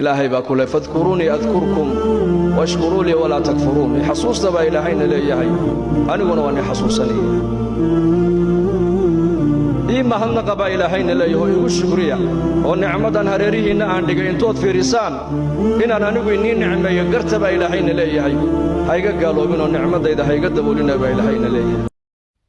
إلهي باكل فاذكروني أذكركم واشكروا لي ولا تكفرون حصوص دبا إلهينا ليهي أنا وأنا حصوصني إما هن قبا إلهينا ليه الشكرية ونعمة هريرهن عندك إن توت في رسان إن أنا نقول إني نعمة يقرت با إلهينا ليهي هاي قالوا منه نعمة إذا هاي قدموا لنا با إلهينا ليه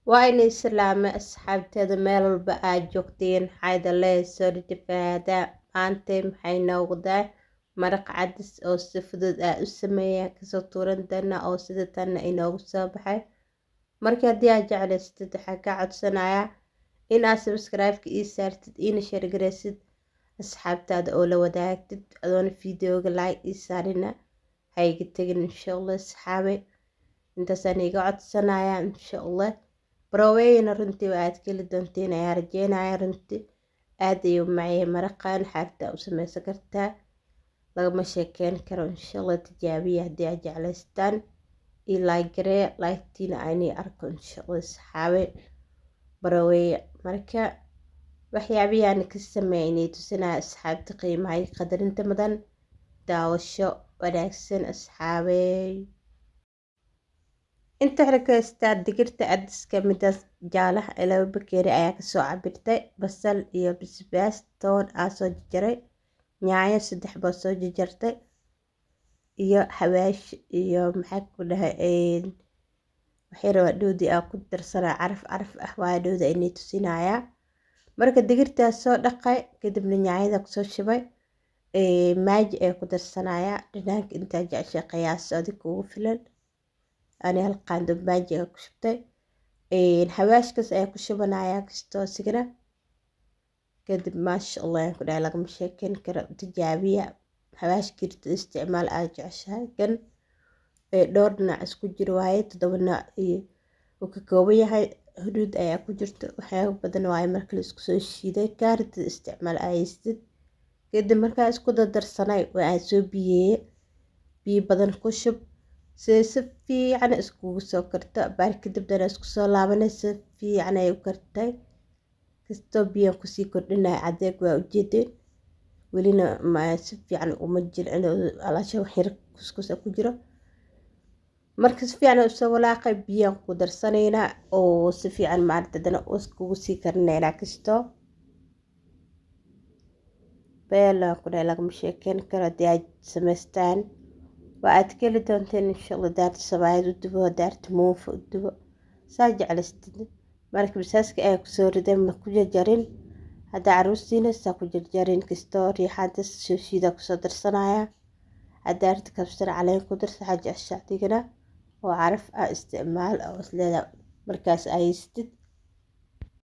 وإن السلام أصحابتي ميل بقى جوكتين حيدا لي سوري تفادا أنتم حين وغدا مرق عدس أو سفدد أسمية كسطورن دنا أو سدتنا إنو صباحي مركا دي أجعل ستدحا كعد سنايا إن سبسكرايب كي سارتد إن شير جريسد أصحابتي أولا وداكتد أدون فيديو لايك إسارنا هاي قتقن إن شاء الله أصحابي انت سانيقا عد سنايا إن شاء الله بروينا runtii waa aad keli doonteen ayaa rajeynaya runtii aad ayuu macaya maraqan xaagta u sameysan kartaa lagama sheekeyn karo insha Allah tijaabiya haddii aad jeclaystaan ii like garee like-tiina aynii arko insha Allah saxaabe baroweya marka waxyaabiyaan ka sameynay tusinaa asxaabta qiimaha iyo qadarinta mudan daawasho wanaagsan asxaabey inta xirkaysta digirta adiska midaas jaalaha laba bakeeri ayaa kasoo cabirtay basal iyo basbaas toon aa soo jarjaray yaanyo 3 baa soo jarjartay iyo xawaash iyo maxaa ku dhahay waxay rabaa dhoodi aa ku darsanaa caraf ah waa dhoodi inay tusinaya marka digirtaas soo dhaqay kadibna yaanyada kusoo shibay maaji ay ku darsanaya dhanaanka intaa jeceshay qiyaas adig ugu filan أنا هالقاندو باجي كشبتي الحواش كس أي كشبنا كستو سجنا كد ما شاء الله يكون على مشاكل كرا تجابية حواش كرت استعمال أرجعشها كان دورنا عسكو جرواية تدورنا وككوية هاي هدود أي كجرت وحياة بدن واي مركز كسو الشيدة كارت استعمال أيستد كد مركز كده درسناي وعسو بيه بدن كشب si fiican iskugu soo karto baar kadib dana isku soo laabanay si fiican ay u kartay kastoo biyo ku sii kordhinay adeeg waa ujeedin welina ma si fiican uma jilcin alaasha wax yar kuskus ku jiro marka si fiican u soo walaaqay biyo ku darsanayna oo si fiican maarta dana iskugu sii karnayna kastoo beela ku dhahay lagama sheekeyn karo haddii ay samaystaan وأد كل دونتين إن شاء الله دارت سبايد ودبو دارت موف ودبو ساجع لستن مالك بساسك أي كسور دم كوجا جارين هذا عروسين ساكوجا جارين كستوري حادث شوشي دا كسودر صنايا هدارت كبسر عليهم قدر حاجة الشعتي كنا وعرف استعمال أو سلالا مركز أيستد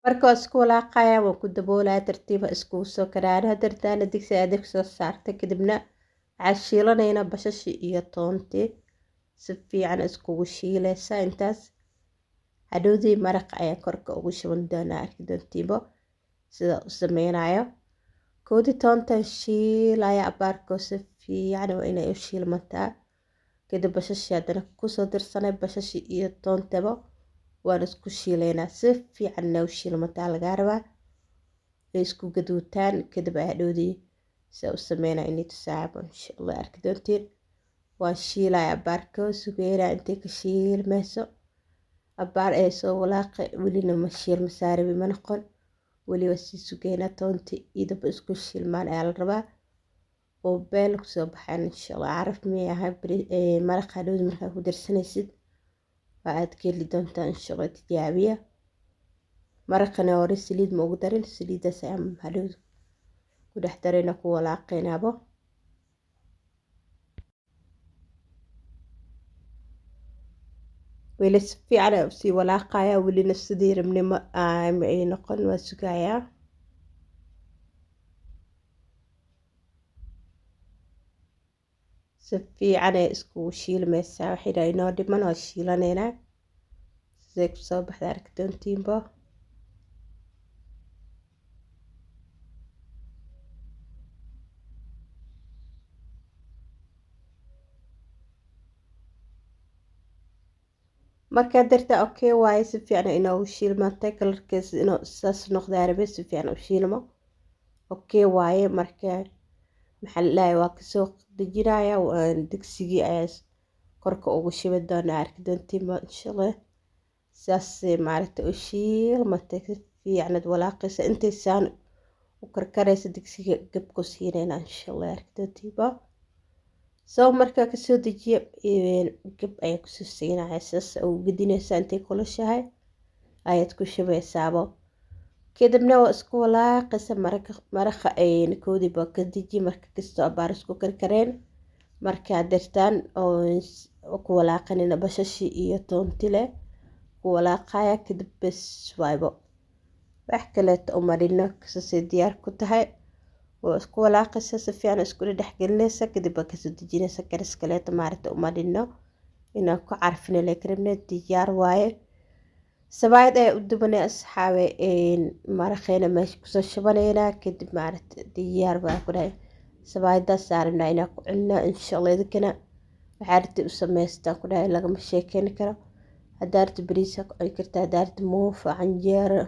مركز كولا قايا وكدبو لا ترتيب اسكو سوكران هدرتان ديك سادك سو سارتا كدبنا عشيلانينا بشاشي iyo toontii si fiican iskugu shiilaysa intaas hadhoodii maraq ayaa korka ugu shuban doonaa arki doontiibo sida u sameynayo koodi toontan shiilaya abaarko si fiican waa inay u shiilmataa kadib bashashi haddana kusoo dirsanay bashashi iyo toontaba waan isku shiilaynaa si fiican u shiilmataa lagaa rabaa ay isku gaduutaan kadib hadhoodii سو سمينا إني تساعب إن شاء الله أركدونتين وشيلا أباركو سوغيرا إنتي كشيل ميسو أبار إيسو ولاقي ولينا مشيل مساري بمنقل ولي وسي سوغينا تونتي إيدو بإسكو الشيل مان أيال ربا وبالك صبحان إن شاء الله عارف مياه مرق هدود مرقا كودر سنسد وعاد كيلي دونتا إن شاء الله تجابية مرقنا وري سليد موقدرين سليدة سام هدود kudhex darayna ku walaaqaynaabo weli si fiican u sii walaaqaya welina sidii rabnimo ay noqon waa sugayaa si fiican ay iskugu shiilmaysaa waxayna inoo dhiman oo shiilanaynaa siday kusoo baxda arki doontiinbo markaa darta okay waaye si fiican inuu shiilmantay kalarkiisa inuu saas noqdo arabe si fiican u shiilmo okay waaye markaa maxaa la dhahay waa kasoo dejinaya digsigii ayaa korka ugu shibi doonaa arki doontiin insha allah saasay maaragta u shiilmatay si fiicnad walaaqaysa intay saan u karkaraysa digsiga gab ku siinayna insha allah arki doontiinba soo markaa kasoo dejiya gab ayaa kusoo siinaya saas u gedinaysaa intay kulushahay ayaad ku shubaysaabo kadibna waa isku walaaqaysa maraqa koodiiba ka deji marka kastoo abaar isku karkareen markaa dirtaan oo ku walaaqanina bashashi iyo toontile ku walaaqaya kadib bes waaybo wax kaleeto u marino kasasay diyaar ku tahay oo isku walaaqaysa si fiican isku dhex gelinaysa kadib waa kasoo dejinaysa karis kaleeto maaragta u marino inaan ku carfino lekarabne diyaar waaye sabaayad ayaa u dubanay asxaabe maraqeena meesha kusoo shubaneynaa kadib maaragta diyaar baa ku dhahay sabaayadaas saarnaa inaan ku cunaa insha allah idinkana waxaa arti u samaystaan ku dhahay lagama sheekeyn karo haddaa arti bariisa ku cuni kartaa haddaa arti muufa canjeero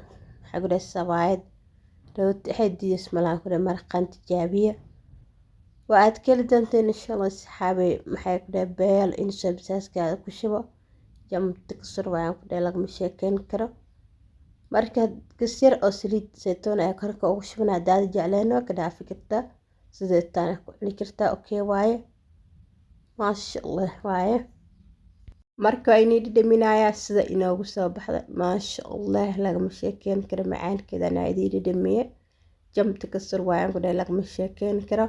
waxaa ku dhahay sabaayad rooti waxay diidas malaan ku dhahay maraqaan tijaabiya waa aad keli doonteen insha allah asxaabe maxay ku dhahay beel insoo basaaskaada ku shubo jamta kasur waayaan ku dhahay lagama sheekeyn karo marka kasyar oo saliid saytuun ayaa korka ugu shubana haddaad jecleen waa ka dhaafi kartaa sideetaan ku cuni kartaa okay waaye maasha allah waaye marka waa inii dhadhaminayaa sida inoogu soo baxda maasha allah lagama sheekeyn karo macaankeedana idii dhadhamiye jamta kasur waayaan ku dhahay lagama sheekeyn karo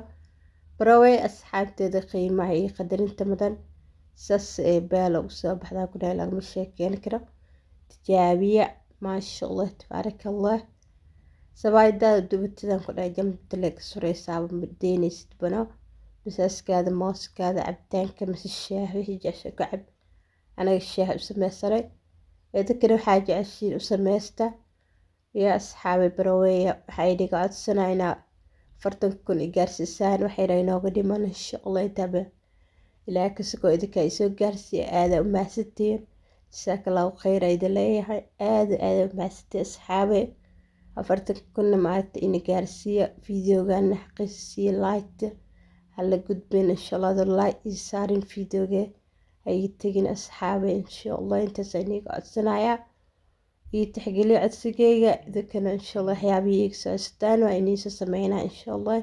barawey asxaabteeda qiimaha iyo qadarinta mudan saas ee beela ugu soo baxdaa ku dhahay lagama sheekeyn karo tijaabiya maasha allah tabaaraka allah sabaayadaada dubatadan ku dhahay jamta lee ka suraysaaba madeynaysid bano basaaskaada mooskaada cabitaanka mise shaah wixii jecesha ka cab anaga shaah u samaysanay idinkana waxaa jeceshiin u samaysta iyo asxaabi baraweeya waxaa idhiga codsanaa inaa 40,000 gaarsiisaan waxayna inooga dhiman insha allah taaba ilaa kasoo idinka isoo gaarsiiya aada u mahadsantiin jazaaka allahu khayr idin leeyahay aada u mahadsantiin asxaabe 40,000 maaragta ina gaarsiiya videogana xaqiisiya like hala gudbin insha allah like iyo saarin videoga ay tagin asxaabe insha allah intaas aniga codsanayaa iyo tixgeliyo codsigayga idinkana insha allah waxyaabihii iga socostaan waa iniisa sameynaa insha allah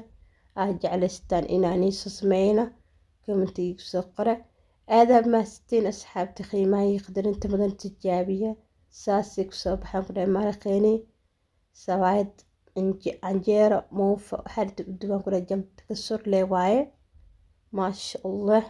aad jeclaystaan inaan iisa sameyno commentiga soo qora aada mahadsantiin asxaabta qiimaha iyo qadarinta mudan tijaabiya saasay kusoo baxaan ku dhahay maraqeeni sabaayad canjeero muufa waxaa u duban ku dhahay jamta kasur lee waaye maasha allah